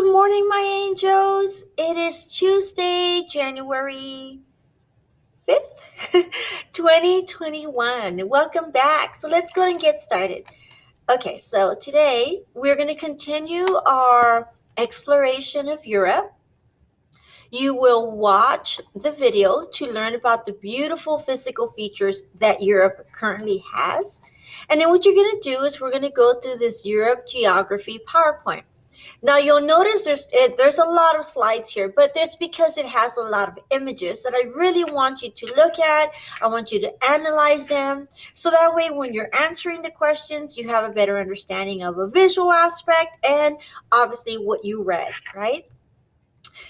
Good morning, my angels. It is Tuesday, January 5th, 2021. Welcome back. So let's go and get started. Okay, so today we're going to continue our exploration of Europe. You will watch the video to learn about the beautiful physical features that Europe currently has. And then what you're going to do is we're going to go through this Europe geography PowerPoint. Now you'll notice there's a lot of slides here, but that's because it has a lot of images that I really want you to look at. I want you to analyze them. So that way when you're answering the questions, you have a better understanding of a visual aspect and obviously what you read, right?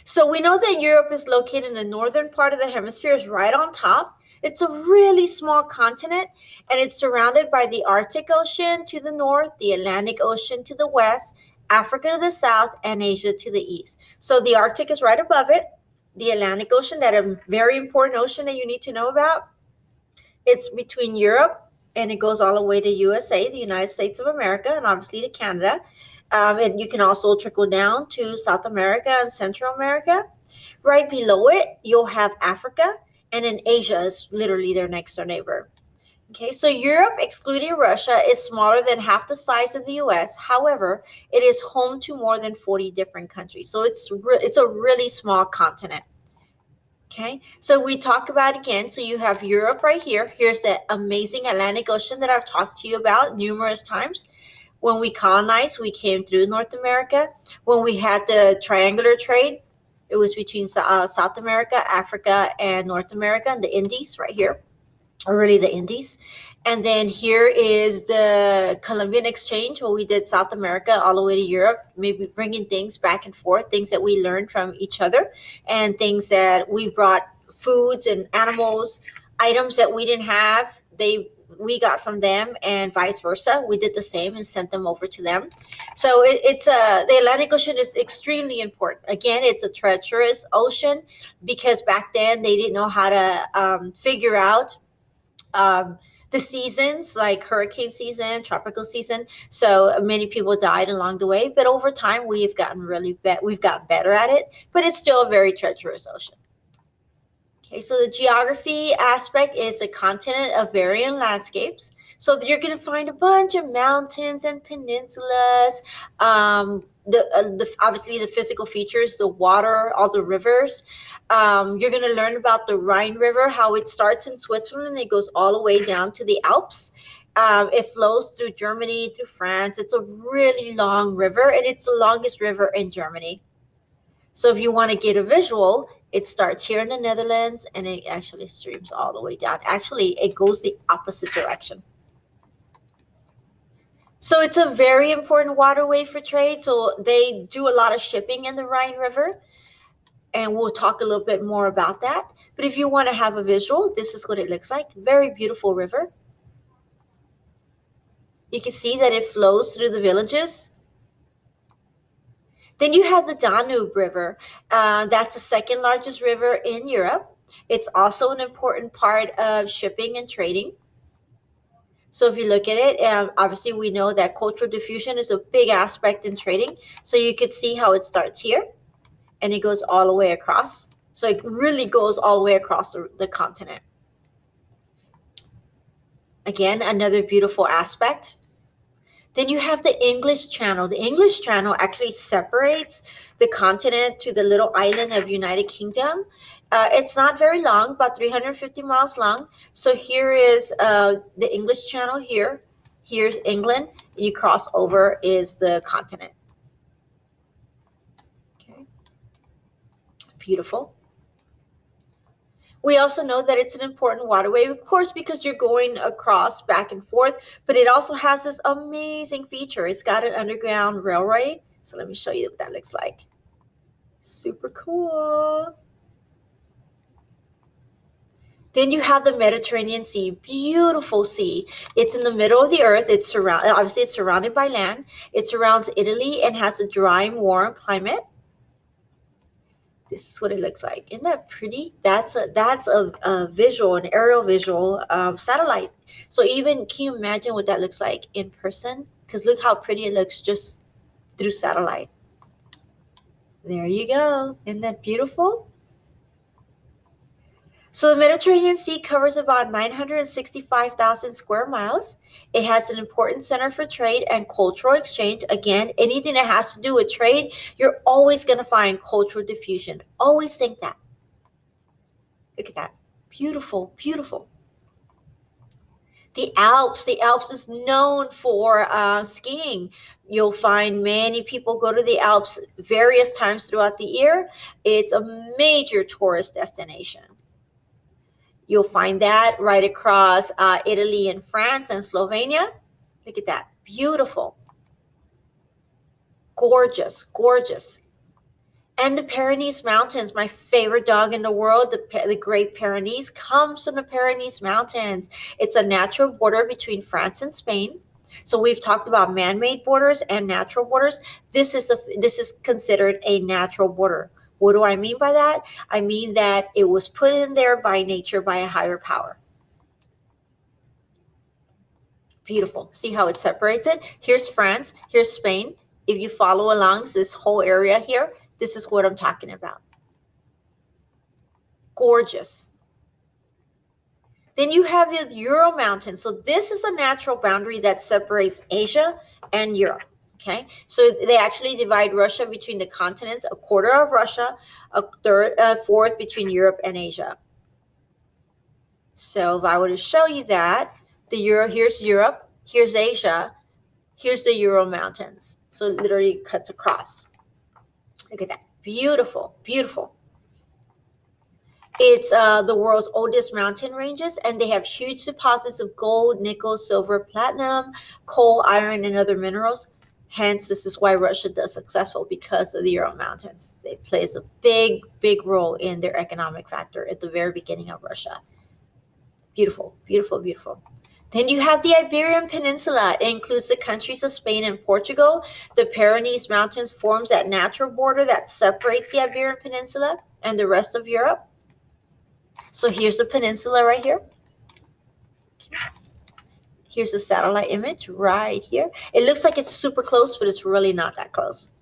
So we know that Europe is located in the northern part of the hemisphere, is right on top. It's a really small continent, and it's surrounded by the Arctic Ocean to the north, the Atlantic Ocean to the west, Africa to the south, and Asia to the east. So the Arctic is right above it. The Atlantic Ocean, that a very important ocean that you need to know about, it's between Europe and it goes all the way to USA, the United States of America, and obviously to Canada. And you can also trickle down to South America and Central America. Right below it, you'll have Africa, and then Asia is literally their next door neighbor. Okay, so Europe, excluding Russia, is smaller than half the size of the US. However, it is home to more than 40 different countries. So it's a really small continent. Okay, so we talk about again. So you have Europe right here. Here's the amazing Atlantic Ocean that I've talked to you about numerous times. When we colonized, we came through North America. When we had the triangular trade, it was between South America, Africa, and North America, and the Indies right here, or really the Indies. And then here is the Columbian Exchange, where we did South America all the way to Europe, maybe bringing things back and forth, things that we learned from each other, and things that we brought, foods and animals, items that we didn't have, we got from them, and vice versa. We did the same and sent them over to them. So it's the Atlantic Ocean is extremely important. Again, it's a treacherous ocean because back then they didn't know how to figure out um, the seasons, like hurricane season, tropical season. So many people died along the way, but over time we've gotten we've gotten better at it, but it's still a very treacherous ocean. Okay, so the geography aspect is a continent of varying landscapes. So you're going to find a bunch of mountains and peninsulas. Obviously the physical features, the water, all the rivers. You're going to learn about the Rhine River, how it starts in Switzerland and it goes all the way down to the Alps. It flows through Germany, through France. It's a really long river, and it's the longest river in Germany. So if you want to get a visual, it starts here in the Netherlands and it actually streams all the way down. Actually, it goes the opposite direction. So it's a very important waterway for trade. So they do a lot of shipping in the Rhine River. And we'll talk a little bit more about that. But if you want to have a visual, this is what it looks like. Very beautiful river. You can see that it flows through the villages. Then you have the Danube River. That's the second largest river in Europe. It's also an important part of shipping and trading. So if you look at it, obviously we know that cultural diffusion is a big aspect in trading. So you could see how it starts here and it goes all the way across. So it really goes all the way across the continent. Again, another beautiful aspect. Then you have the English Channel. The English Channel actually separates the continent to the little island of United Kingdom. It's not very long, about 350 miles long. So here is the English Channel here. Here's England. You cross over is the continent. Okay. Beautiful. We also know that it's an important waterway, of course, because you're going across back and forth, but it also has this amazing feature. It's got an underground railway. So let me show you what that looks like. Super cool. Then you have the Mediterranean Sea, beautiful sea. It's in the middle of the earth. Obviously it's surrounded by land. It surrounds Italy and has a dry and warm climate. This is what it looks like. Isn't that pretty? That's a visual, an aerial visual satellite. So even, can you imagine what that looks like in person? Because look how pretty it looks just through satellite. There you go. Isn't that beautiful? So the Mediterranean Sea covers about 965,000 square miles. It has an important center for trade and cultural exchange. Again, anything that has to do with trade, you're always going to find cultural diffusion. Always think that. Look at that. Beautiful, beautiful. The Alps is known for skiing. You'll find many people go to the Alps various times throughout the year. It's a major tourist destination. You'll find that right across Italy and France and Slovenia. Look at that. Beautiful. Gorgeous, gorgeous. And the Pyrenees Mountains, my favorite dog in the world, the Great Pyrenees, comes from the Pyrenees Mountains. It's a natural border between France and Spain. So we've talked about man-made borders and natural borders. This is considered a natural border. What do I mean by that? I mean that it was put in there by nature, by a higher power. Beautiful. See how it separates it? Here's France, here's Spain. If you follow along this whole area here, this is what I'm talking about. Gorgeous. Then you have your Ural Mountains. So this is a natural boundary that separates Asia and Europe. Okay, so they actually divide Russia between the continents, a quarter of Russia, a fourth between Europe and Asia. So if I were to show you that, here's Europe, here's Asia, here's the Ural Mountains. So it literally cuts across. Look at that. Beautiful, beautiful. It's the world's oldest mountain ranges, and they have huge deposits of gold, nickel, silver, platinum, coal, iron, and other minerals. Hence, this is why Russia does successful, because of the Ural Mountains. They plays a big, big role in their economic factor at the very beginning of Russia. Beautiful, beautiful, beautiful. Then you have the Iberian Peninsula. It includes the countries of Spain and Portugal. The Pyrenees Mountains forms that natural border that separates the Iberian Peninsula and the rest of Europe. So here's the peninsula right here. Here's a satellite image right here. It looks like it's super close, but it's really not that close.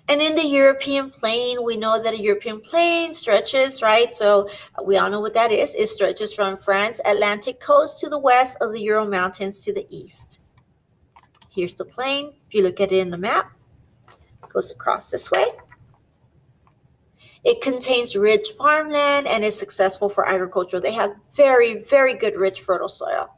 And in the European plain, we know that a European plain stretches, right? So we all know what that is. It stretches from France's Atlantic coast to the west of the Ural Mountains to the east. Here's the plain. If you look at it in the map, it goes across this way. It contains rich farmland and is successful for agriculture. They have very, very good, rich, fertile soil.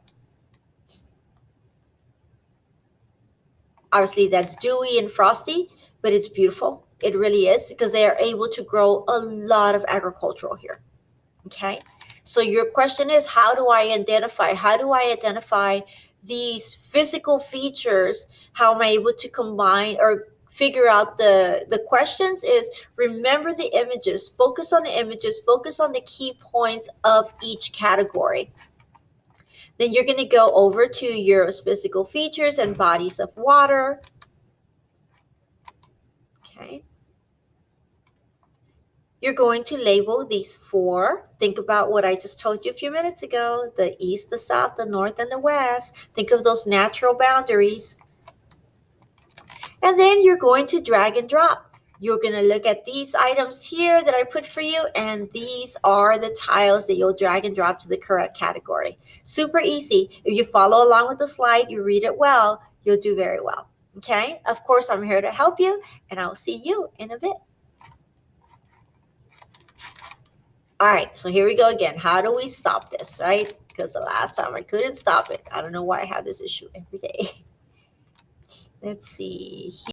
Obviously, that's dewy and frosty, but it's beautiful. It really is, because they are able to grow a lot of agricultural here. Okay, so your question is, how do I identify these physical features? How am I able to combine or figure out the questions? Is remember the images, focus on the images, focus on the key points of each category. Then you're going to go over to your physical features and bodies of water. Okay. You're going to label these four. Think about what I just told you a few minutes ago: the east, the south, the north, and the west. Think of those natural boundaries. And then you're going to drag and drop. You're going to look at these items here that I put for you, and these are the tiles that you'll drag and drop to the correct category. Super easy. If you follow along with the slide, you read it well, you'll do very well. Okay? Of course, I'm here to help you, and I'll see you in a bit. All right, so here we go again. How do we stop this, right? Because the last time I couldn't stop it. I don't know why I have this issue every day. Let's see.